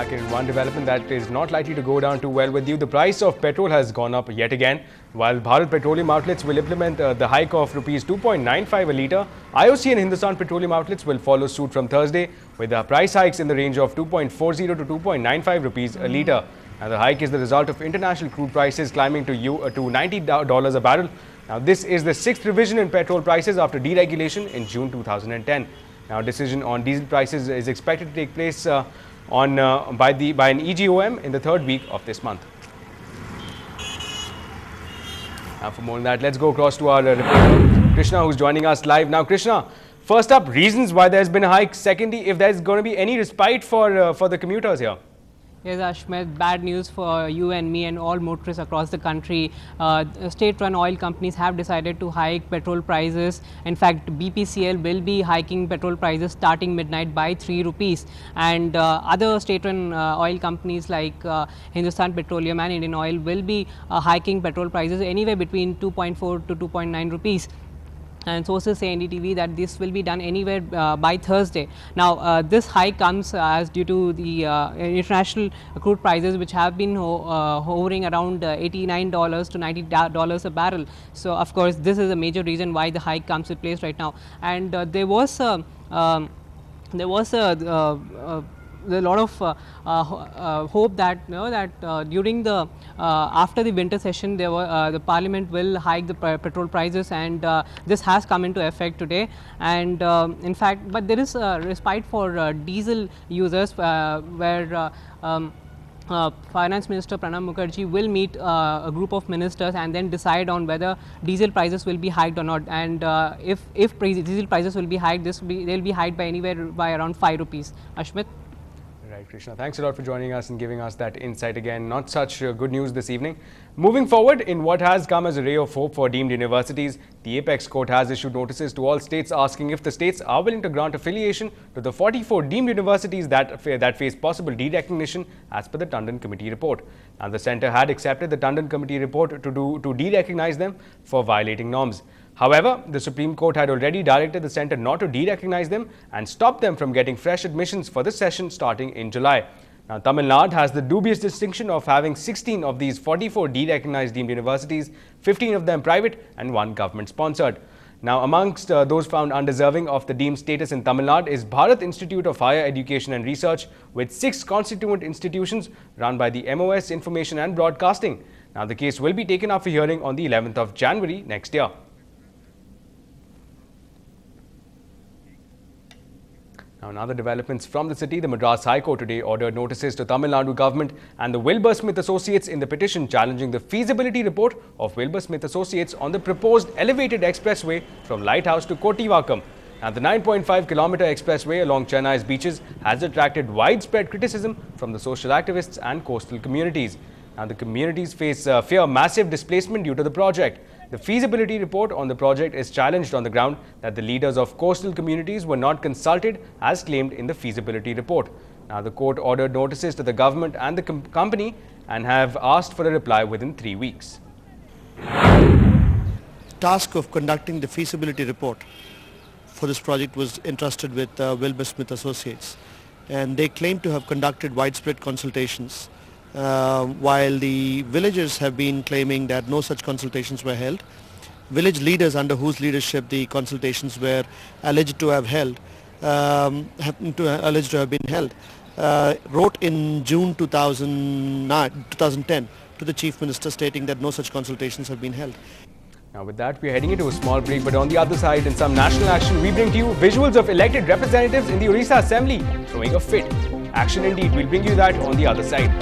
back in one development that is not likely to go down too well with you. The price of petrol has gone up yet again. While Bharat Petroleum Outlets will implement the hike of Rs 2.95 a litre, IOC and Hindustan Petroleum Outlets will follow suit from Thursday with the price hikes in the range of 2.40 to 2.95 rupees a litre. And the hike is the result of international crude prices climbing to $90 a barrel. Now, this is the sixth revision in petrol prices after deregulation in June 2010. Now, decision on diesel prices is expected to take place by an EGOM in the third week of this month. Now, for more on that, let's go across to our reporter Krishna, who's joining us live now. Krishna, first up, reasons why there's been a hike. Secondly, if there's going to be any respite for the commuters here. Yes, Ashmet, bad news for you and me and all motorists across the country. State-run oil companies have decided to hike petrol prices. In fact, BPCL will be hiking petrol prices starting midnight by 3 rupees. And other state-run oil companies like Hindustan Petroleum and Indian Oil will be hiking petrol prices anywhere between 2.4 to 2.9 rupees. And sources say NDTV that this will be done anywhere by Thursday. Now, this hike comes as due to the international crude prices, which have been hovering around $89 to $90 a barrel. So, of course, this is a major reason why the hike comes in place right now. And there was a lot of hope that during the after the winter session, the Parliament will hike the petrol prices, and this has come into effect today. And in fact, but there is a respite for diesel users, where Finance Minister Pranab Mukherjee will meet a group of ministers and then decide on whether diesel prices will be hiked or not. And if diesel prices will be hiked, they'll be hiked by anywhere by around 5 rupees. Ashmit. Right, Krishna. Thanks a lot for joining us and giving us that insight again. Not such good news this evening. Moving forward, in what has come as a ray of hope for deemed universities, the Apex Court has issued notices to all states asking if the states are willing to grant affiliation to the 44 deemed universities that face possible derecognition as per the Tandon Committee report. Now, the centre had accepted the Tandon Committee report to derecognize them for violating norms. However, the Supreme Court had already directed the centre not to derecognize them and stop them from getting fresh admissions for the session starting in July. Now, Tamil Nadu has the dubious distinction of having 16 of these 44 derecognized deemed universities, 15 of them private and 1 government-sponsored. Now, amongst those found undeserving of the deemed status in Tamil Nadu is Bharat Institute of Higher Education and Research, with 6 constituent institutions run by the MOS Information and Broadcasting. Now, the case will be taken up for hearing on the 11th of January next year. Now, in other developments from the city, the Madras High Court today ordered notices to Tamil Nadu government and the Wilbur Smith Associates in the petition challenging the feasibility report of Wilbur Smith Associates on the proposed elevated expressway from Lighthouse to Kottivakkam. Now, the 9.5-kilometer expressway along Chennai's beaches has attracted widespread criticism from the social activists and coastal communities. Now, the communities fear massive displacement due to the project. The feasibility report on the project is challenged on the ground that the leaders of coastal communities were not consulted as claimed in the feasibility report. Now, the court ordered notices to the government and the company and have asked for a reply within 3 weeks. Task of conducting the feasibility report for this project was entrusted with Wilbur Smith Associates, and they claim to have conducted widespread consultations. While the villagers have been claiming that no such consultations were held, village leaders under whose leadership the consultations were alleged to have been held, wrote in June 2010 to the Chief Minister stating that no such consultations have been held. Now, with that, we are heading into a small break, but on the other side, in some national action, we bring to you visuals of elected representatives in the Orissa Assembly throwing a fit. Action indeed. We'll bring you that on the other side.